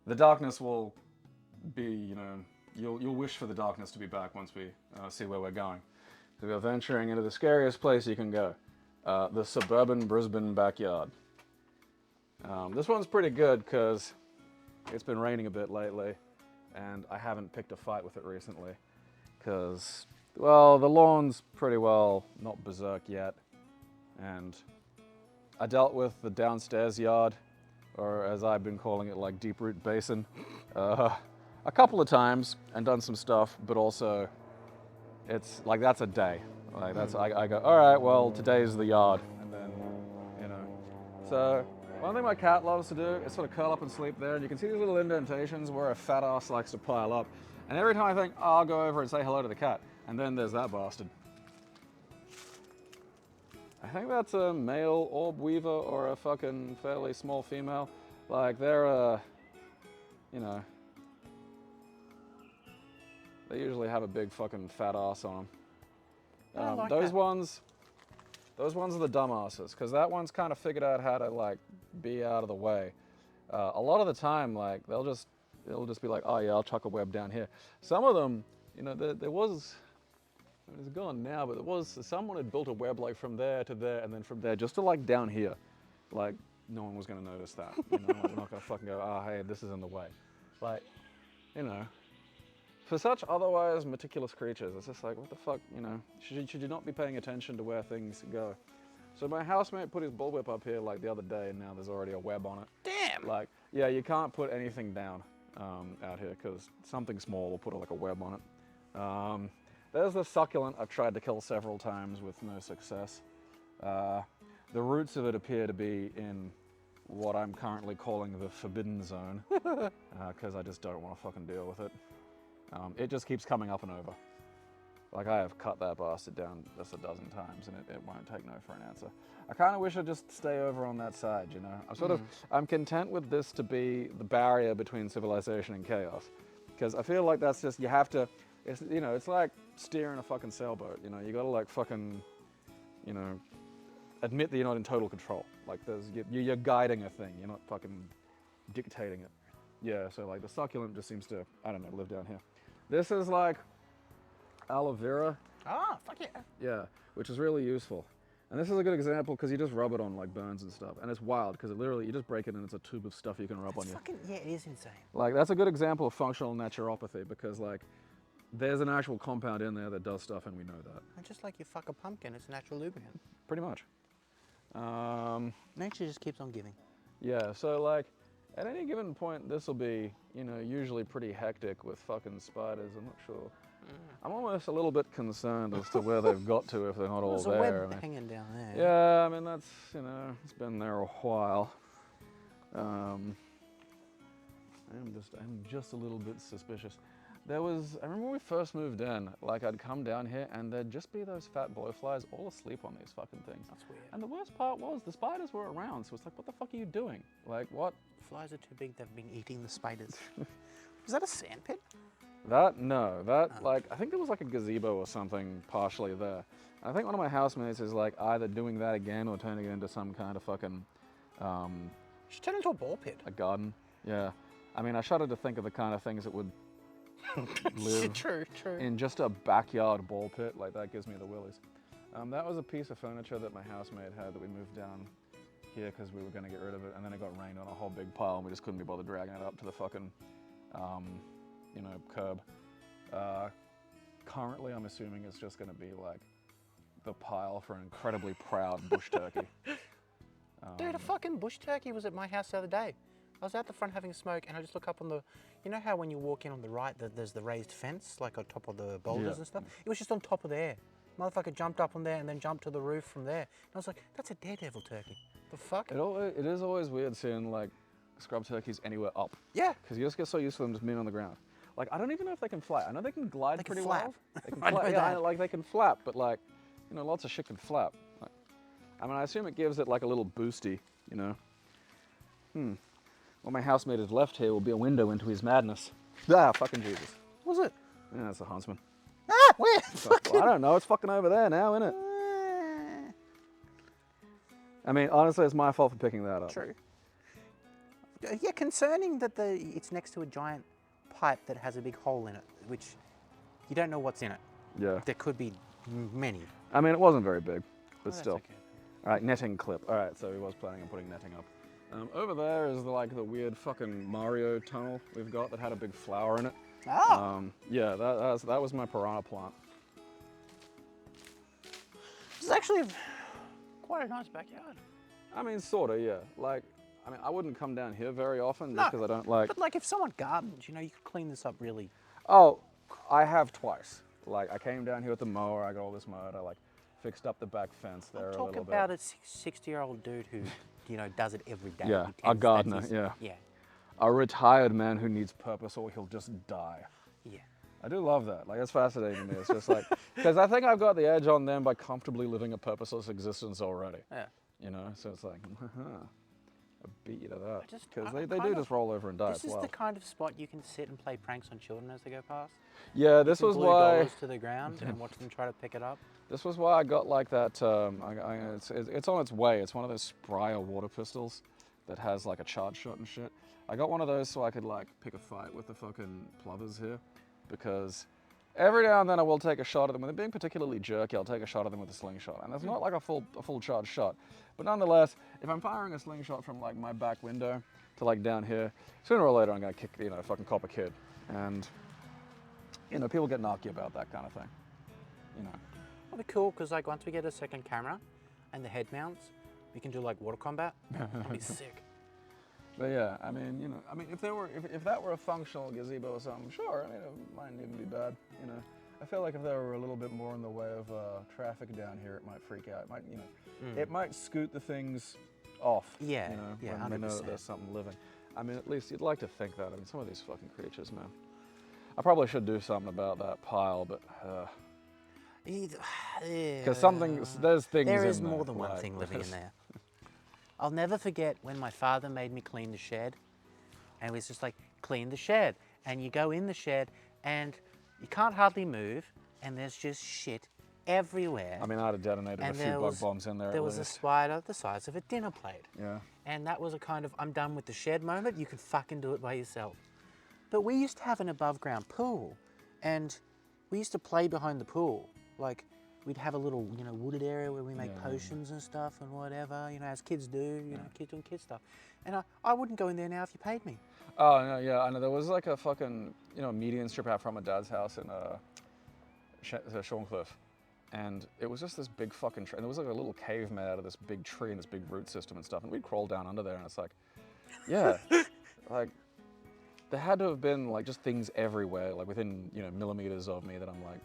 the darkness will be, you know, you'll wish for the darkness to be back once we see where we're going. So we are venturing into the scariest place you can go, the suburban Brisbane backyard. This one's pretty good because it's been raining a bit lately, and I haven't picked a fight with it recently because, well, the lawn's pretty well not berserk yet, and I dealt with the downstairs yard, or as I've been calling it, like deep root basin, a couple of times and done some stuff, but also it's like that's a day. Like that's I go, all right, well today's the yard, and then you know. So one thing my cat loves to do is sort of curl up and sleep there, and you can see these little indentations where a fat ass likes to pile up. And every time I think, oh, I'll go over and say hello to the cat, and then there's that bastard. I think that's a male orb weaver or a fucking fairly small female. Like they're you know, they usually have a big fucking fat ass on them. I like those that. ones are the dumbasses, because that one's kind of figured out how to like be out of the way. A lot of the time, like it'll just be like, oh yeah, I'll chuck a web down here. Some of them, you know, there was, I mean, it's gone now, but there was someone had built a web like from there to there, and then from there just to like down here, like no one was going to notice that. You know, like, we're not going to fucking go, oh hey, this is in the way. Like, you know. For such otherwise meticulous creatures, it's just like, what the fuck, you know, should you not be paying attention to where things go? So my housemate put his bullwhip up here like the other day, and now there's already a web on it. Damn! Like, yeah, you can't put anything down out here, because something small will put like a web on it. There's the succulent I've tried to kill several times with no success. The roots of it appear to be in what I'm currently calling the forbidden zone, because I just don't want to fucking deal with it. It just keeps coming up and over. Like I have cut that bastard down just a dozen times, and it won't take no for an answer. I kind of wish I'd just stay over on that side, you know? I'm content with this to be the barrier between civilization and chaos. Because I feel like that's just, you have to, it's, you know, it's like steering a fucking sailboat, you know? You gotta like fucking, you know, admit that you're not in total control. Like you're guiding a thing, you're not fucking dictating it. Yeah, so like the succulent just seems to, I don't know, live down here. This is like aloe vera. Ah, fuck yeah. Yeah, which is really useful. And this is a good example because you just rub it on like burns and stuff. And it's wild because it literally, you just break it and it's a tube of stuff you can rub on you. Fucking, yeah, it is insane. Like that's a good example of functional naturopathy, because like there's an actual compound in there that does stuff, and we know that. And just like you fuck a pumpkin, it's a natural lubricant. Pretty much. Nature just keeps on giving. Yeah, so like at any given point, this will be, you know, usually pretty hectic with fucking spiders. I'm not sure. I'm almost a little bit concerned as to where they've got to if they're not all There's a there. web I mean, hanging down there. yeah, I mean, that's, you know, it's been there a while. I'm just a little bit suspicious. I remember when we first moved in, like I'd come down here and there'd just be those fat blowflies all asleep on these fucking things. That's weird. And the worst part was the spiders were around, so it's like, what the fuck are you doing? Like, what? Flies are too big, they've been eating the spiders. Is that a sandpit? Like, I think there was like a gazebo or something partially there. I think one of my housemates is like either doing that again or turning it into some kind of fucking, Should turn into a ball pit. a garden. Yeah. I mean, I shudder to think of the kind of things that would live True. in just a backyard ball pit. Like, that gives me the willies. That was a piece of furniture that my housemate had that we moved down here because we were going to get rid of it, and then it got rained on a whole big pile, and we just couldn't be bothered dragging it up to the fucking, you know, curb. Currently, I'm assuming it's just going to be like the pile for an incredibly proud bush turkey. Dude, a fucking bush turkey was at my house the other day. I was out the front having a smoke, and I just look up on the, you know how when you walk in on the right, there's the raised fence, like on top of the boulders and stuff? It was just on top of there. Motherfucker jumped up on there and then jumped to the roof from there. And I was like, that's a daredevil turkey. The fuck? It is always weird seeing like scrub turkeys anywhere up. Yeah. Because you just get so used to them just being on the ground. Like, I don't even know if they can fly. I know they can glide They can pretty flap. well. They can I know flap. that. Like they can flap, but like, you know, lots of shit can flap. Like, I mean, I assume it gives it like a little boosty, you know. What my housemate has left here will be a window into his madness. Ah, fucking Jesus. What was it? Yeah, that's a huntsman. Ah, where? Well, I don't know. It's fucking over there now, isn't it? I mean, honestly, it's my fault for picking that up. True. Yeah, concerning that it's next to a giant pipe that has a big hole in it, which you don't know what's in it. Yeah. There could be many. I mean, it wasn't very big, but Oh, still. that's okay. All right, netting clip. All right, so he was planning on putting netting up. Over there is the weird fucking Mario tunnel we've got that had a big flower in it. Oh! Yeah, that was my piranha plant. It's actually quite a nice backyard. I mean, sorta, yeah. Like, I mean, I wouldn't come down here very often No, just because I don't like. But like if someone gardens, you know, you could clean this up really. Oh, I have twice. Like, I came down here with the mower, I got all this mud, I fixed up the back fence there a Talk little about bit. a 60-year-old dude who, you know, does it every day. Yeah, He a tends- gardener, that's yeah. Yeah, A retired man who needs purpose or he'll just die. yeah. I do love that. Like, it's fascinating to me. It's just like, because I think I've got the edge on them by comfortably living a purposeless existence already. Yeah. You know, so it's like, I beat you to that. Because I they kind do of- just roll over and die This as is well. the kind of spot you can sit and play pranks on children as they go past. Yeah, this You can was glue why. dollars to the ground and watch them try to pick it up. This was why I got like that. It's on its way. It's one of those Spryer water pistols that has like a charge shot and shit. I got one of those so I could like pick a fight with the fucking plovers here, because every now and then I will take a shot at them. When they're being particularly jerky, I'll take a shot at them with a slingshot, and it's not like a full charge shot, but nonetheless, if I'm firing a slingshot from like my back window to like down here, sooner or later I'm gonna kick, fucking cop a kid, and people get narky about that kind of thing, It'll be cool because like once we get a second camera and the head mounts, we can do like water combat. That'll be sick. But yeah, I mean, if that were a functional gazebo or something, sure. I mean, it mightn't even be bad. I feel like if there were a little bit more in the way of traffic down here, it might freak out. It might, it might scoot the things off. Yeah, when they know that 100%. there's something living. I mean, at least you'd like to think that. I mean, some of these fucking creatures, man. I probably should do something about that pile, but because there's things. There is in more there, than one like, thing living in there. I'll never forget when my father made me clean the shed, and it was just like, clean the shed. And you go in the shed, and you can't hardly move, and there's just shit everywhere. I mean, I'd have detonated a few bug bombs in there. There was a spider the size of a dinner plate. Yeah. And that was a kind of, I'm done with the shed moment, you can fucking do it by yourself. But we used to have an above ground pool, and we used to play behind the pool. Like, we'd have a little, wooded area where we make potions and stuff and whatever, as kids do, kids doing kid stuff. And I wouldn't go in there now if you paid me. Oh, no, yeah, I know. There was like a fucking, median strip out from my dad's house in Shorncliffe. And it was just this big fucking tree. And there was like a little cave made out of this big tree and this big root system and stuff. And we'd crawl down under there and it's like, yeah, like there had to have been like just things everywhere, like within, millimeters of me that I'm like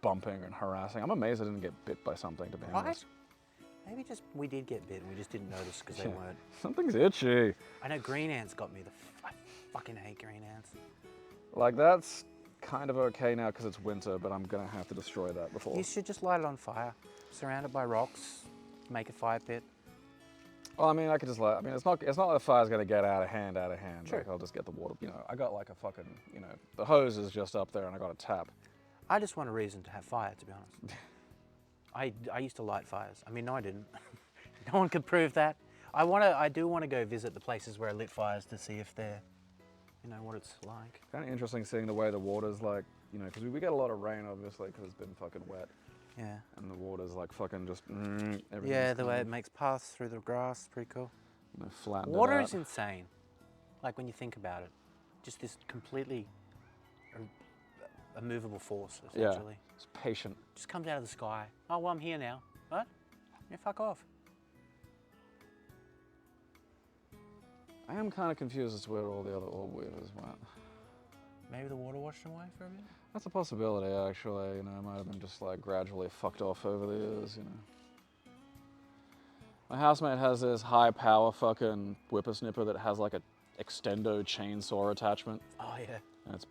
bumping and harassing. I'm amazed I didn't get bit by something, to be honest. Maybe we did get bit and we just didn't notice because they weren't. Something's itchy. I know green ants got me. I fucking hate green ants. Like that's kind of okay now because it's winter, but I'm gonna have to destroy that before. You should just light it on fire. Surround it by rocks, make a fire pit. Well, I mean, I could just it's not like the fire's gonna get out of hand. Sure. Like, I'll just get the water, I got like a fucking, the hose is just up there and I got a tap. I just want a reason to have fire, to be honest. I used to light fires. I mean, no, I didn't. No one could prove that. I do want to go visit the places where I lit fires to see if they're, what it's like. Kind of interesting seeing the way the water's like, because we get a lot of rain, obviously, because it's been fucking wet. Yeah. And the water's like fucking just, Yeah, the way it makes paths through the grass, pretty cool. Flattened Water it is insane. Like when you think about it, just this completely immovable force, essentially. Yeah, it's patient. Just comes out of the sky. Oh, well, I'm here now. What? Yeah, fuck off. I am kind of confused as to where all the other orb weavers went. Maybe the water washed them away for a bit? That's a possibility, actually. It might have been just like gradually fucked off over the years, My housemate has this high power fucking whippersnipper that has like a extendo chainsaw attachment. Oh, yeah. And it's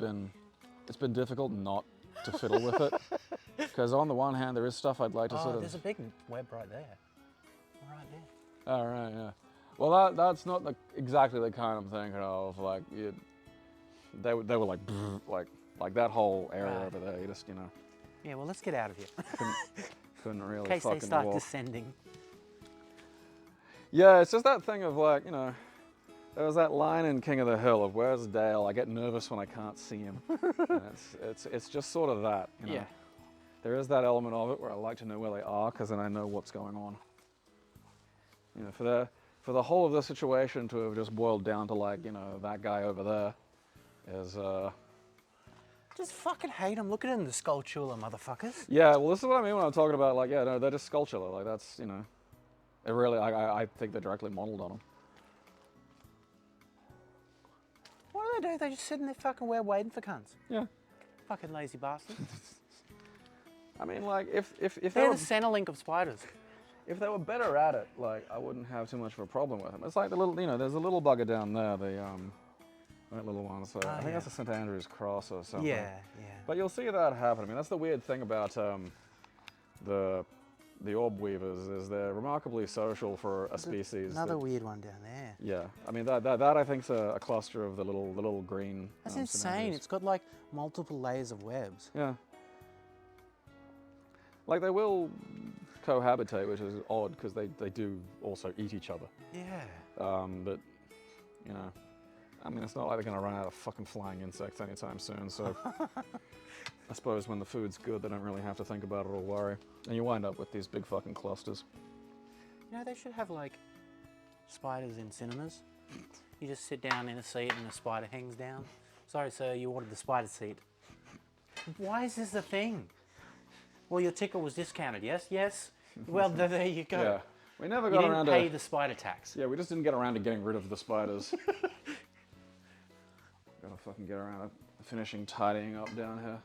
been difficult not to fiddle with it. Because on the one hand, there is stuff I'd like to sort of... there's a big web right there. Right there. Oh, right, yeah. Well, that's not exactly the kind I'm thinking of. Like, they were like that whole area over there. You just, Yeah, well, let's get out of here. couldn't really In case fucking they start walk. descending. Yeah, it's just that thing of like, There was that line in King of the Hill of "Where's Dale? I get nervous when I can't see him." And it's just sort of that, you know. Yeah. There is that element of it where I like to know where they are because then I know what's going on. You know, for the whole of the situation to have just boiled down to like, you know, that guy over there is Just fucking hate them. Look at them, the Sculptural motherfuckers. yeah, well, this is what I mean when I'm talking about like, yeah, no, they're just Sculptural. Like that's, you know, it really, I think they're directly modeled on them. What do? They just sit in their fucking web waiting for cunts. Yeah. Fucking lazy bastards. I mean, like if they They're were, the Centrelink of spiders. if they were better at it, like I wouldn't have too much of a problem with them. It's like the little, you know, there's a little bugger down there, that little one. So I think that's a St Andrew's cross or something. Yeah, yeah. But you'll see that happen. I mean, that's the weird thing about the orb weavers is they're remarkably social for a species. Another weird one down there. Yeah, I mean that I think's a cluster of the little green. That's St insane. Andrews. It's got like multiple layers of webs. Yeah. Like they will cohabitate, which is odd because they do also eat each other. Yeah. But you know, I mean, it's not like they're gonna run out of fucking flying insects anytime soon. So I suppose when the food's good, they don't really have to think about it or worry, and you wind up with these big fucking clusters. You know, they should have like spiders in cinemas. You just sit down in a seat and a spider hangs down. Sorry, sir, you ordered the spider seat. Why is this a thing? Well, your ticket was discounted, yes? Yes? Well, there you go. Yeah, we never You got didn't around pay to. the spider tax. Yeah, we just didn't get around to getting rid of the spiders. Gotta fucking get around to finishing tidying up down here.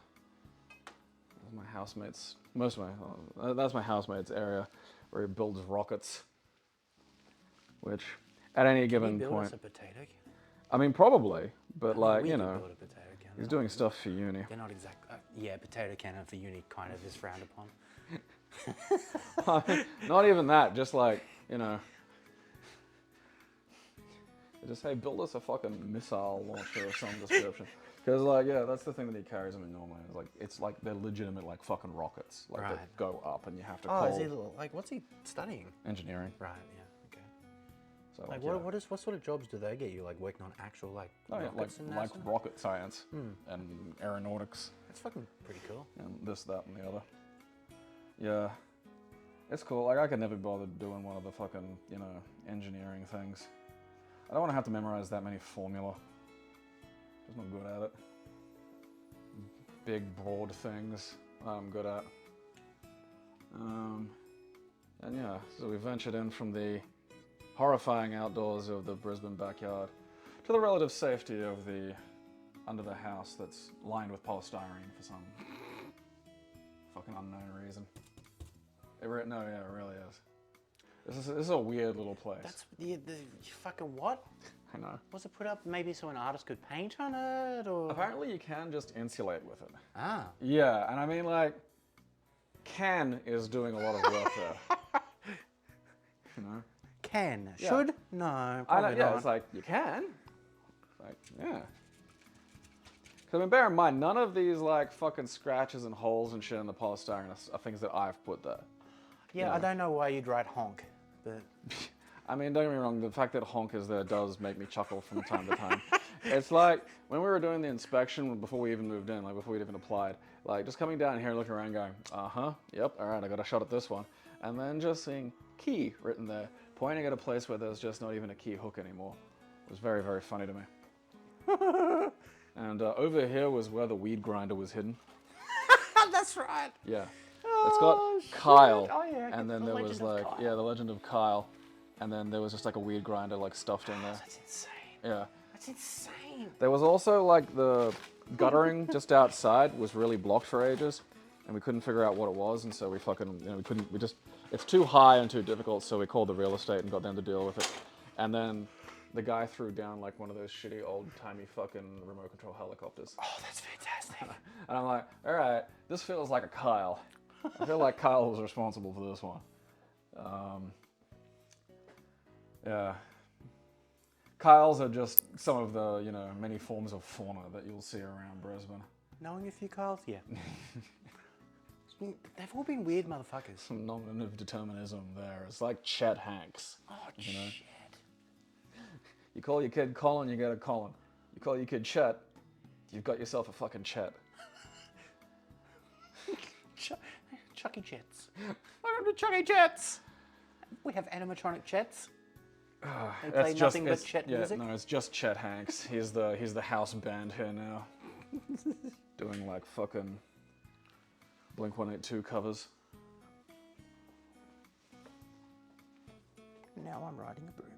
That's my housemate's. That's my housemate's area where he builds rockets. Which, at any given Build point, us a potato cannon. I mean, probably, but like We you could know, build a potato cannon. he's doing stuff for uni. They're not exact. Yeah, potato cannon for uni kind of is frowned upon. Not even that, just like, you know, just say, build us a fucking missile launcher of some description. Because, like, yeah, that's the thing that he carries them in normally. It's like they're legitimate, like, fucking rockets. Like, Right. that go up and you have to Oh, call is he like? What's he studying? engineering. Right. Yeah. Okay. So, Like, yeah. what sort of jobs do they get you? Like working on actual like Oh, yeah, rockets and like NASA? rocket science and aeronautics That's fucking pretty cool. and this, that, and the other. Yeah. It's cool. Like, I could never bother doing one of the fucking, you know, engineering things. I don't want to have to memorize that many formula. Just not good at it. Big, broad things I'm good at. And yeah, so we ventured in from the horrifying outdoors of the Brisbane backyard to the relative safety of the under the house that's lined with polystyrene for some fucking unknown reason. It really is. This is a weird little place. That's the fucking what? I know. Was it put up maybe so an artist could paint on it or? Apparently you can just insulate with it. Ah. Yeah, and I mean like, Can is doing a lot of work there. You know? Can. Yeah. Should? No, I probably know, yeah, not. it's like, you can. It's like, yeah. Because I mean, bear in mind, none of these like fucking scratches and holes and shit in the polystyrene are things that I've put there. Yeah, Yeah. I don't know why you'd write honk, but I mean, don't get me wrong, the fact that honk is there does make me chuckle from time to time. It's like, when we were doing the inspection, before we even moved in, like before we'd even applied, like just coming down here and looking around going, yep, all right, I got a shot at this one. And then just seeing key written there, pointing at a place where there's just not even a key hook anymore. It was very, very funny to me. And over here was where the weed grinder was hidden. that's right. Yeah. It's got shit. Kyle, Oh, yeah, and then the there was Legend of like, Kyle. yeah, the Legend of Kyle, and then there was just like a weed grinder like stuffed in there. That's insane. Yeah. That's insane. There was also like the guttering just outside was really blocked for ages, and we couldn't figure out what it was, and so we fucking, you know, it's too high and too difficult, so we called the real estate and got them to deal with it. And then the guy threw down like one of those shitty old-timey fucking remote control helicopters. Oh, that's fantastic. And I'm like, all right, this feels like a Kyle. I feel like Kyle was responsible for this one. Yeah. Kyles are just some of the, you know, many forms of fauna that you'll see around Brisbane. Knowing a few Kyles, yeah. They've all been weird motherfuckers. Some nominative determinism there. It's like Chet Hanks. Oh, You know? shit. You call your kid Colin, you get a Colin. You call your kid Chet, you've got yourself a fucking Chet. Chucky Jets. Welcome to Chucky Jets. We have animatronic Chets. They play nothing but Chet music. No, it's just Chet Hanks. He's the house band here now, doing like fucking Blink-182 covers. Now I'm riding a broom.